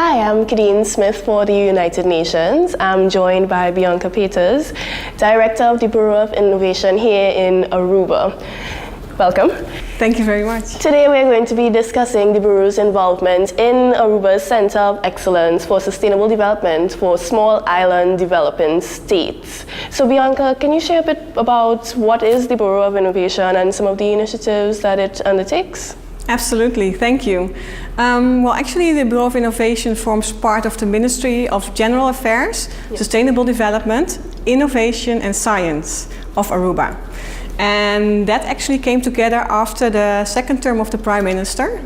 Hi, I'm Kadeen Smith for the United Nations. I'm joined by Bianca Peters, Director of the Bureau of Innovation here in Aruba. Welcome. Thank you very much. Today we're going to be discussing the Bureau's involvement in Aruba's Center of Excellence for Sustainable Development for Small Island Developing States. So Bianca, can you share a bit about what is the Bureau of Innovation and some of the initiatives that it undertakes? Absolutely, thank you. Well, actually, the Bureau of Innovation forms part of the Ministry of General Affairs, Sustainable Development, Innovation and Science of Aruba. And that actually came together after the second term of the Prime Minister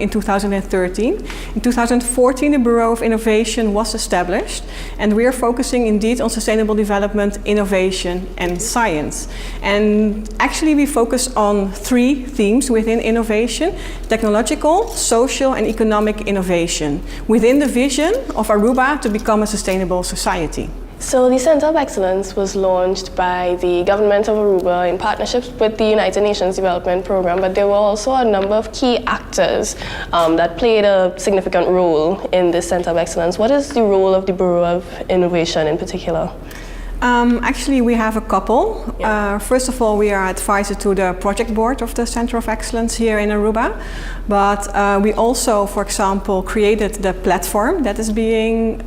in 2013. In 2014, the Bureau of Innovation was established, and we are focusing indeed on sustainable development, innovation and science. And actually we focus on three themes within innovation: technological, social and economic innovation, within the vision of Aruba to become a sustainable society. So the Center of Excellence was launched by the government of Aruba in partnership with the United Nations Development Program, but there were also a number of key actors that played a significant role in this Center of Excellence. What is the role of the Bureau of Innovation in particular? Actually, we have a couple. First of all, we are advisor to the project board of the Center of Excellence here in Aruba. But we also, for example, created the platform that is being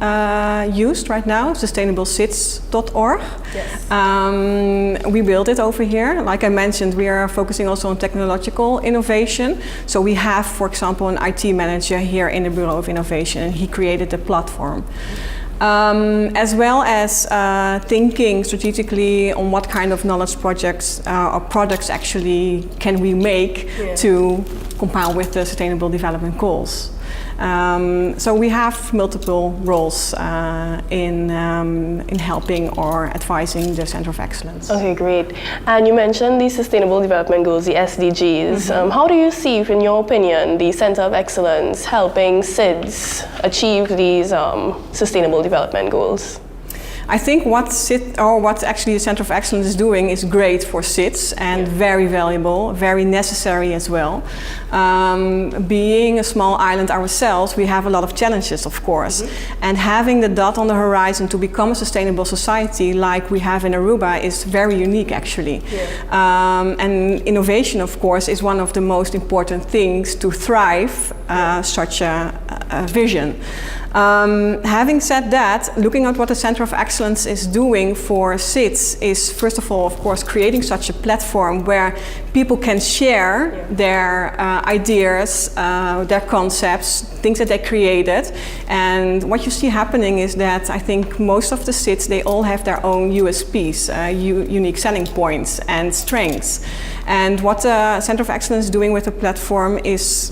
used right now, sustainablecities.org. Yes. We built it over here. Like I mentioned, we are focusing also on technological innovation. So we have, for example, an IT manager here in the Bureau of Innovation, and he created the platform. As well as thinking strategically on what kind of knowledge projects or products actually can we make to compile with the Sustainable Development Goals. So we have multiple roles in helping or advising the Center of Excellence. Okay, great. And you mentioned the Sustainable Development Goals, the SDGs. How do you see, in your opinion, the Center of Excellence helping SIDS achieve these Sustainable Development Goals? I think what actually the Center of Excellence is doing is great for SIDS and very valuable, very necessary as well. Being a small island ourselves, we have a lot of challenges, of course. And having the dot on the horizon to become a sustainable society like we have in Aruba is very unique, actually. And innovation, of course, is one of the most important things to thrive such a vision. Having said that, looking at what the Center of Excellence is doing for SIDS is, first of all, of course, creating such a platform where people can share their ideas, their concepts, things that they created. And what you see happening is that I think most of the SIDS, they all have their own USPs, unique selling points and strengths. And what the Center of Excellence is doing with the platform is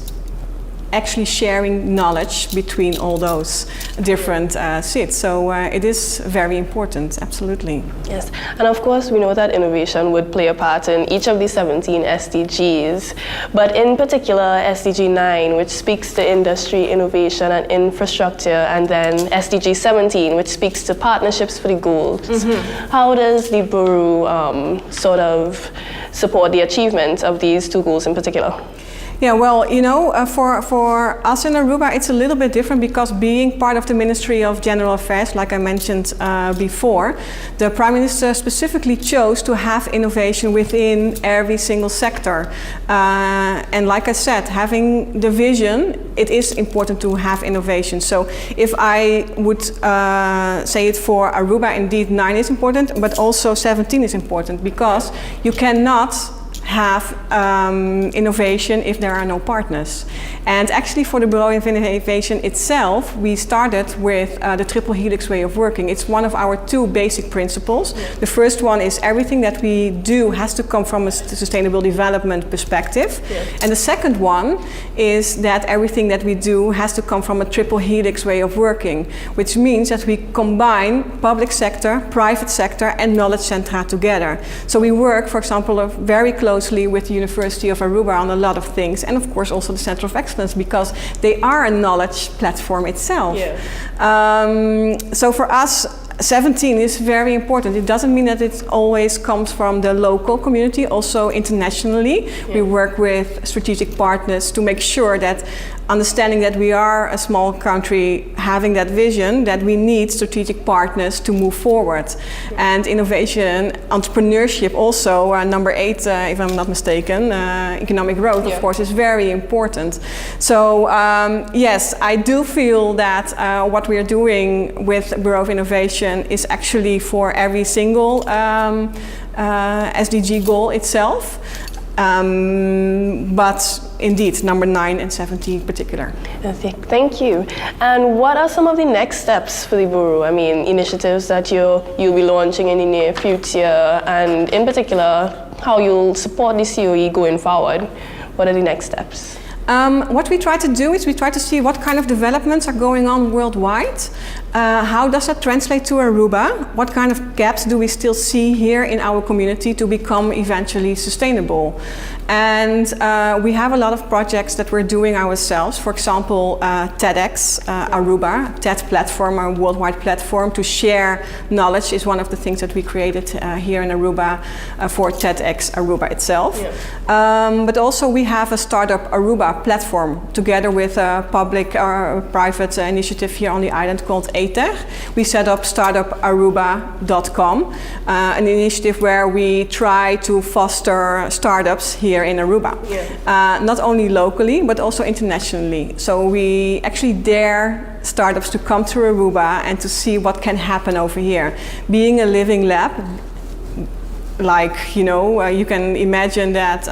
actually sharing knowledge between all those different SIDS. So it is very important, absolutely. Yes, and of course we know that innovation would play a part in each of the 17 SDGs, but in particular SDG 9, which speaks to industry, innovation and infrastructure, and then SDG 17, which speaks to partnerships for the goals. How does the Bureau sort of support the achievement of these two goals in particular? Yeah, well, you know, for us in Aruba, it's a little bit different because being part of the Ministry of General Affairs, like I mentioned before, the Prime Minister specifically chose to have innovation within every single sector. And like I said, having the vision, it is important to have innovation. So if I would say it for Aruba, indeed 9 is important, but also 17 is important because you cannot have innovation if there are no partners. And actually for the Bureau of Innovation itself, we started with the triple helix way of working. It's one of our 2 basic principles. The first one is everything that we do has to come from a sustainable development perspective. And the second one is that everything that we do has to come from a triple helix way of working, which means that we combine public sector, private sector and knowledge centra together. So we work, for example, very closely with the University of Aruba on a lot of things, and of course also the Center of Excellence, because they are a knowledge platform itself. So for us, 17 is very important. It doesn't mean that it always comes from the local community, also internationally. We work with strategic partners to make sure that understanding that we are a small country having that vision, that we need strategic partners to move forward. And innovation, entrepreneurship also, number 8, if I'm not mistaken, economic growth, of course, is very important. So yes, I do feel that what we are doing with Bureau of Innovation is actually for every single SDG goal itself. But indeed, number 9 and 17 in particular. Thank you. And what are some of the next steps for the Bureau? I mean, initiatives that you'll be launching in the near future, and in particular, how you'll support the COE going forward. What are the next steps? What we try to do is we try to see what kind of developments are going on worldwide. How does that translate to Aruba? What kind of gaps do we still see here in our community to become eventually sustainable? And we have a lot of projects that we're doing ourselves. For example, TEDx Aruba, TED platform, a worldwide platform to share knowledge is one of the things that we created here in Aruba for TEDx Aruba itself. Yeah. But also we have a startup Aruba platform together with a public private initiative here on the island called ATER. We set up startuparuba.com, an initiative where we try to foster startups here in Aruba. Yeah. Not only locally but also internationally. So we actually dare startups to come to Aruba and to see what can happen over here. Being a living lab, like, you can imagine that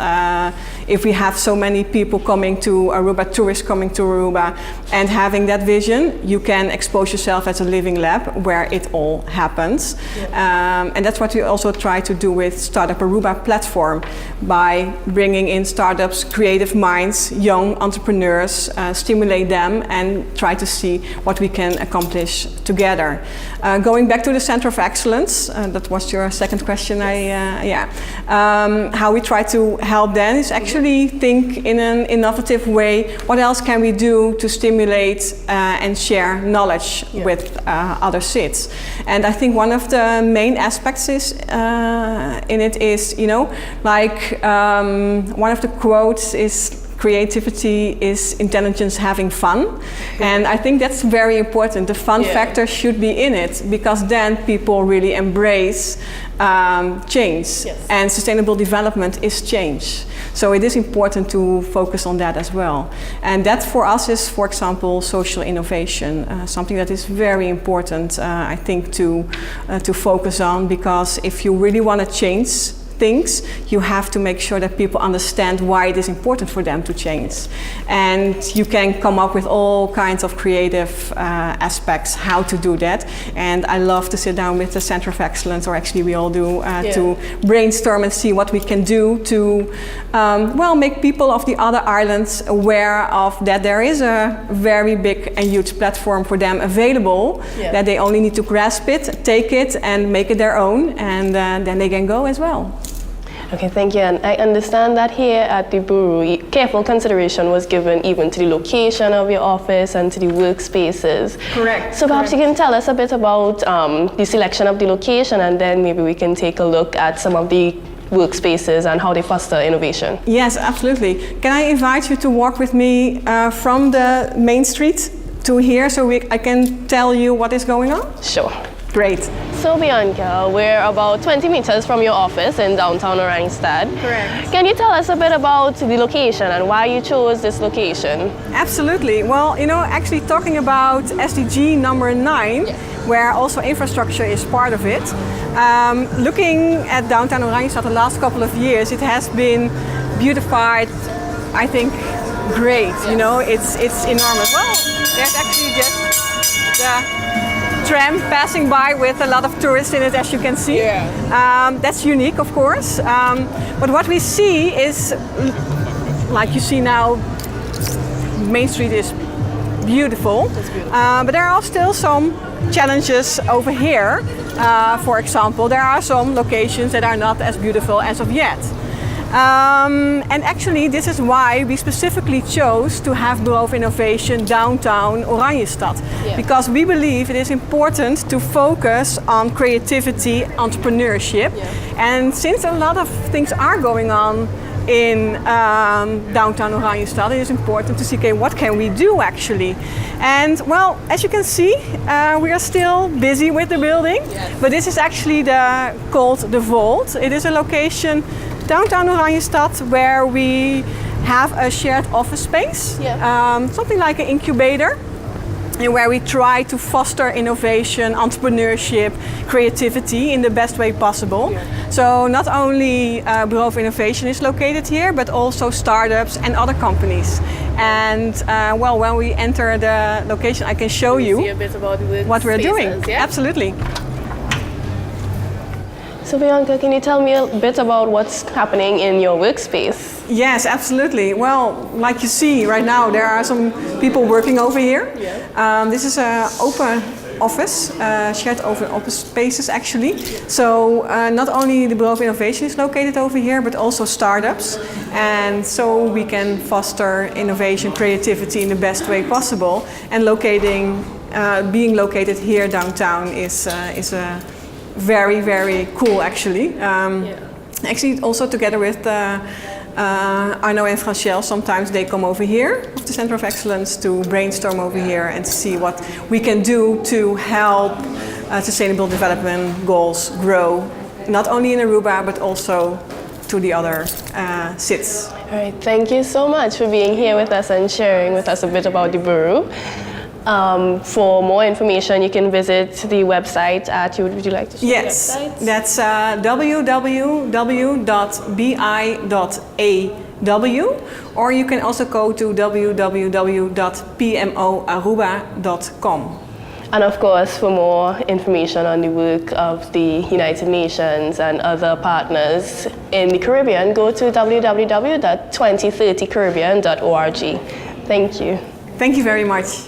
if we have so many people coming to Aruba, tourists coming to Aruba, and having that vision, you can expose yourself as a living lab where it all happens. Yeah. And that's what we also try to do with Startup Aruba platform, by bringing in startups, creative minds, young entrepreneurs, stimulate them and try to see what we can accomplish together. Going back to the Center of Excellence, that was your second question. How we try to help them is actually think in an innovative way, what else can we do to stimulate and share knowledge with other SIDS. And I think one of the main aspects is in it is, one of the quotes is, creativity is intelligence having fun. And I think that's very important. The fun factor should be in it, because then people really embrace change. Yes. And sustainable development is change. So it is important to focus on that as well. And that for us is, for example, social innovation, something that is very important, I think, to focus on, because if you really want to change things, you have to make sure that people understand why it is important for them to change. And you can come up with all kinds of creative aspects how to do that. And I love to sit down with the Center of Excellence, or actually we all do, to brainstorm and see what we can do to make people of the other islands aware of that there is a very big and huge platform for them available, that they only need to grasp it, take it and make it their own, and then they can go as well. Okay, thank you. And I understand that here at the Bureau, careful consideration was given even to the location of your office and to the workspaces. Correct. So perhaps you can tell us a bit about the selection of the location, and then maybe we can take a look at some of the workspaces and how they foster innovation. Yes, absolutely. Can I invite you to walk with me from the main street to here, so I can tell you what is going on? Sure. Great. So Bianca, we're about 20 meters from your office in downtown Oranjestad. Correct. Can you tell us a bit about the location and why you chose this location? Absolutely. Well, actually talking about SDG number 9, where also infrastructure is part of it. Looking at downtown Oranjestad the last couple of years, it has been beautified, I think, great. It's enormous. Well, there's actually just the tram passing by with a lot of tourists in it, as you can see. That's unique, of course. But what we see is, like you see now, Main Street is beautiful. But there are still some challenges over here. For example, there are some locations that are not as beautiful as of yet. And actually, this is why we specifically chose to have Bureau of Innovation downtown Oranjestad. Because we believe it is important to focus on creativity, entrepreneurship. And since a lot of things are going on in downtown Oranjestad, it is important to see, okay, what can we do actually? And well, as you can see, we are still busy with the building, but this is actually called the Vault. It is a location downtown Oranjestad where we have a shared office space, something like an incubator, and where we try to foster innovation, entrepreneurship, creativity in the best way possible. So not only Bureau of Innovation is located here, but also startups and other companies. And well, when we enter the location, I can show you See a bit about the what we're doing. Yeah? Absolutely. So Bianca, can you tell me a bit about what's happening in your workspace? Yes, absolutely. Well, like you see right now, there are some people working over here. This is an open office, shared open office spaces actually. So not only the Bureau of Innovation is located over here, but also startups. And so we can foster innovation, creativity in the best way possible. And being located here downtown is a very, very cool actually. Actually also together with Arno and Franchel, sometimes they come over here of the Center of Excellence to brainstorm over here and to see what we can do to help sustainable development goals grow, not only in Aruba but also to the other SIDS. All right, thank you so much for being here with us and sharing with us a bit about the Bureau. For more information, you can visit the website at, would you like to share the website? That's www.bi.aw, or you can also go to www.pmoaruba.com. And of course, for more information on the work of the United Nations and other partners in the Caribbean, go to www.2030caribbean.org. Thank you. Thank you very much.